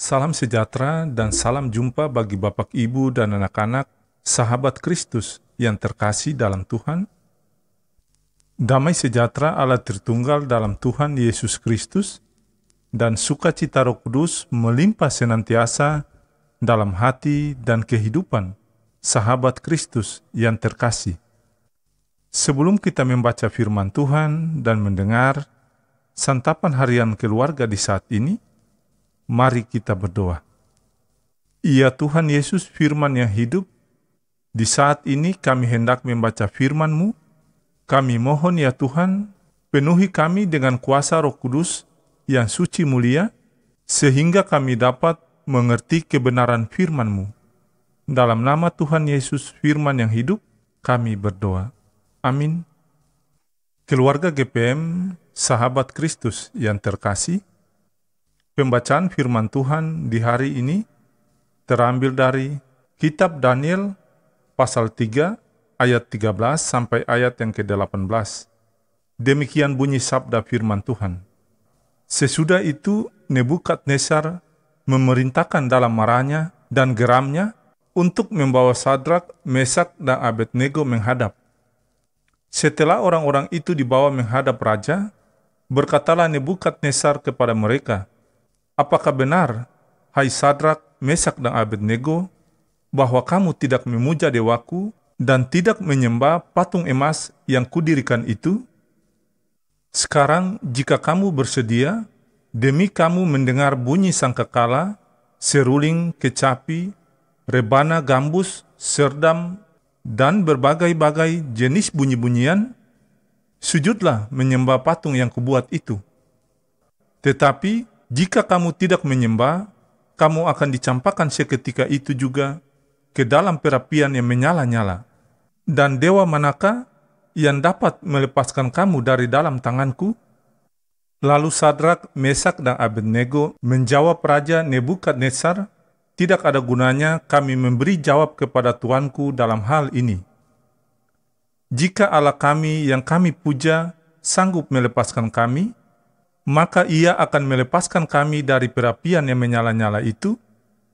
Salam sejahtera dan salam jumpa bagi Bapak, Ibu, dan anak-anak, sahabat Kristus yang terkasih dalam Tuhan. Damai sejahtera Allah Tritunggal dalam Tuhan Yesus Kristus dan sukacita Roh Kudus melimpah senantiasa dalam hati dan kehidupan sahabat Kristus yang terkasih. Sebelum kita membaca firman Tuhan dan mendengar santapan harian keluarga di saat ini, mari kita berdoa. Ya Tuhan Yesus, firman yang hidup, di saat ini kami hendak membaca firman-Mu. Kami mohon ya Tuhan, penuhi kami dengan kuasa Roh Kudus yang suci mulia, sehingga kami dapat mengerti kebenaran firman-Mu. Dalam nama Tuhan Yesus, firman yang hidup, kami berdoa. Amin. Keluarga GPM, sahabat Kristus yang terkasih, pembacaan firman Tuhan di hari ini terambil dari Kitab Daniel pasal 3 ayat 13 sampai ayat yang ke-18. Demikian bunyi sabda firman Tuhan. Sesudah itu Nebukadnezar memerintahkan dalam marahnya dan geramnya untuk membawa Sadrak, Mesak, dan Abednego menghadap. Setelah orang-orang itu dibawa menghadap raja, berkatalah Nebukadnezar kepada mereka, "Apakah benar, hai Sadrak, Mesak, dan Abednego, bahwa kamu tidak memuja dewaku dan tidak menyembah patung emas yang kudirikan itu? Sekarang jika kamu bersedia, demi kamu mendengar bunyi sangkakala, seruling, kecapi, rebana gambus, serdam, dan berbagai-bagai jenis bunyi-bunyian, sujudlah menyembah patung yang kubuat itu. Tetapi jika kamu tidak menyembah, kamu akan dicampakkan seketika itu juga ke dalam perapian yang menyala-nyala. Dan dewa manakah yang dapat melepaskan kamu dari dalam tanganku?" Lalu Sadrak, Mesak, dan Abednego menjawab Raja Nebukadnezar, "Tidak ada gunanya kami memberi jawab kepada tuanku dalam hal ini. Jika Allah kami yang kami puja sanggup melepaskan kami, maka ia akan melepaskan kami dari perapian yang menyala-nyala itu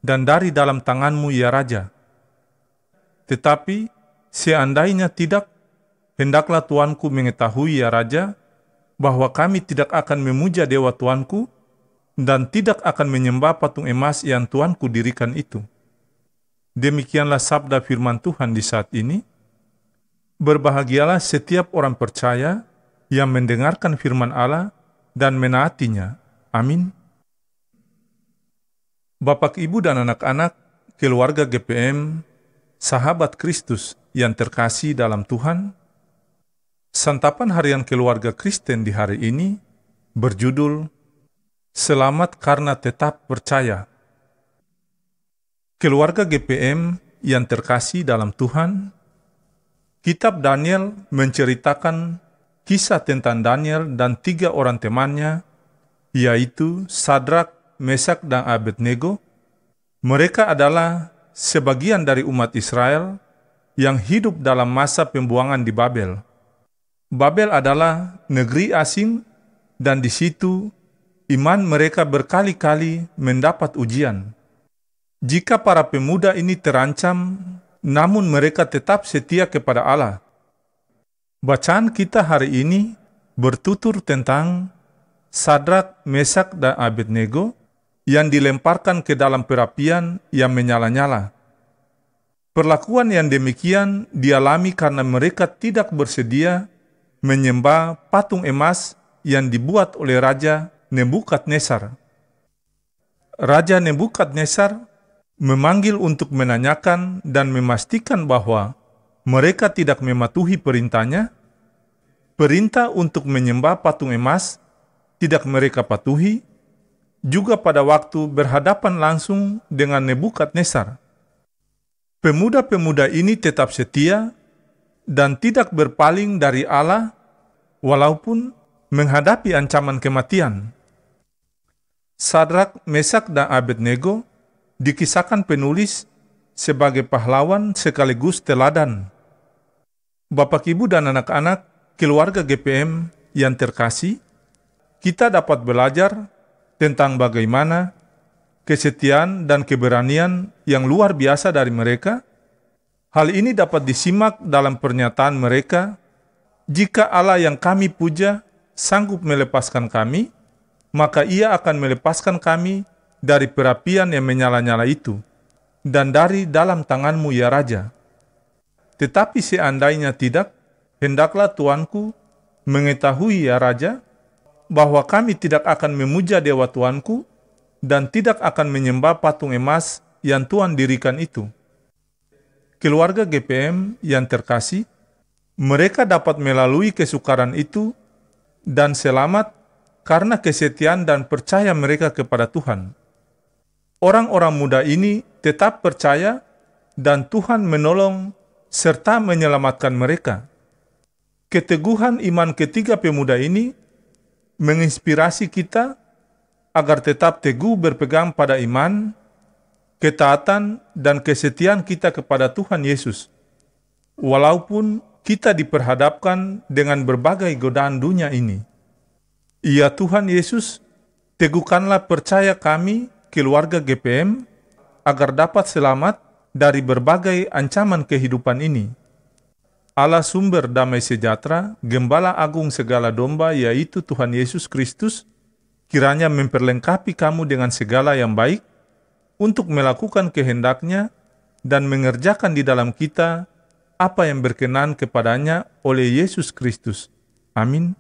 dan dari dalam tanganmu ya Raja. Tetapi seandainya tidak, hendaklah tuanku mengetahui ya Raja, bahwa kami tidak akan memuja dewa tuanku dan tidak akan menyembah patung emas yang tuanku dirikan itu." Demikianlah sabda firman Tuhan di saat ini. Berbahagialah setiap orang percaya yang mendengarkan firman Allah dan menaatinya. Amin. Bapak, Ibu, dan anak-anak, keluarga GPM, sahabat Kristus yang terkasih dalam Tuhan, santapan harian keluarga Kristen di hari ini berjudul Selamat karena tetap percaya. Keluarga GPM yang terkasih dalam Tuhan, Kitab Daniel menceritakan kisah tentang Daniel dan 3 orang temannya, yaitu Sadrak, Mesak, dan Abednego. Mereka adalah sebagian dari umat Israel yang hidup dalam masa pembuangan di Babel. Babel adalah negeri asing dan di situ iman mereka berkali-kali mendapat ujian. Jika para pemuda ini terancam, namun mereka tetap setia kepada Allah. Bacaan kita hari ini bertutur tentang Sadrak, Mesak, dan Abednego yang dilemparkan ke dalam perapian yang menyala-nyala. Perlakuan yang demikian dialami karena mereka tidak bersedia menyembah patung emas yang dibuat oleh Raja Nebukadnezar. Raja Nebukadnezar memanggil untuk menanyakan dan memastikan bahwa mereka tidak mematuhi perintahnya. Perintah untuk menyembah patung emas tidak mereka patuhi, juga pada waktu berhadapan langsung dengan Nebukadnezar. Pemuda-pemuda ini tetap setia dan tidak berpaling dari Allah walaupun menghadapi ancaman kematian. Sadrak, Mesak, dan Abednego dikisahkan penulis sebagai pahlawan sekaligus teladan. Bapak, Ibu, dan anak-anak keluarga GPM yang terkasih, kita dapat belajar tentang bagaimana kesetiaan, dan keberanian yang luar biasa dari mereka. Hal ini dapat disimak dalam pernyataan mereka, "Jika Allah yang kami puja sanggup melepaskan kami, maka Ia akan melepaskan kami dari perapian yang menyala-nyala itu, dan dari dalam tanganmu ya Raja. Tetapi seandainya tidak, hendaklah Tuanku mengetahui ya Raja, bahwa kami tidak akan memuja Dewa Tuanku, dan tidak akan menyembah patung emas yang Tuhan dirikan itu." Keluarga GPM yang terkasih, mereka dapat melalui kesukaran itu dan selamat karena kesetiaan dan percaya mereka kepada Tuhan. Orang-orang muda ini tetap percaya dan Tuhan menolong serta menyelamatkan mereka. Keteguhan iman ketiga pemuda ini menginspirasi kita agar tetap teguh berpegang pada iman, ketaatan, dan kesetiaan kita kepada Tuhan Yesus. Walaupun kita diperhadapkan dengan berbagai godaan dunia ini. Ya Tuhan Yesus, teguhkanlah percaya kami, keluarga GPM, agar dapat selamat dari berbagai ancaman kehidupan ini. Allah sumber damai sejahtera, Gembala agung segala domba, yaitu Tuhan Yesus Kristus, kiranya memperlengkapi kamu dengan segala yang baik, untuk melakukan kehendak-Nya dan mengerjakan di dalam kita apa yang berkenan kepadanya oleh Yesus Kristus. Amin.